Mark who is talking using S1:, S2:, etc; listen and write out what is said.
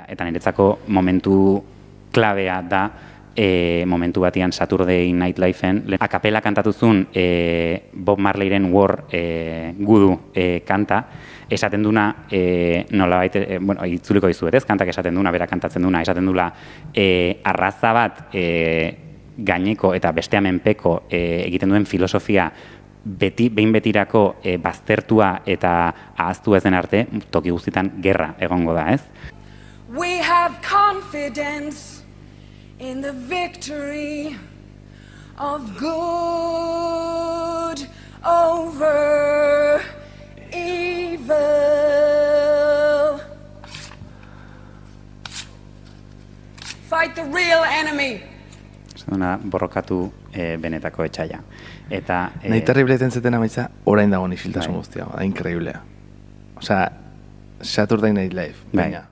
S1: Eta niretzako momentu klabea da, momentu batian Saturday Night Live-en, akapela kantatuzun Bob Marleyren War gudu kanta, esaten duna, nolabait, bueno, itzuliko dizuet, ez, kantak esaten duna, bera kantatzen duna, esaten dula, arraza bat gaineko eta bestea menpeko egiten duen filosofia behin betirako baztertua eta ahaztu ez den arte, toki guztietan gerra egongo da, ez?
S2: We have confidence in the victory of good over evil. Fight the real enemy.
S1: Zena borrokatu benetako etxaia. Eta...
S3: Nahi terrible etentzeten amaitza, orain dago nixiltasun guztia, da inkreiblea. Osea, Saturday Night Live, baina.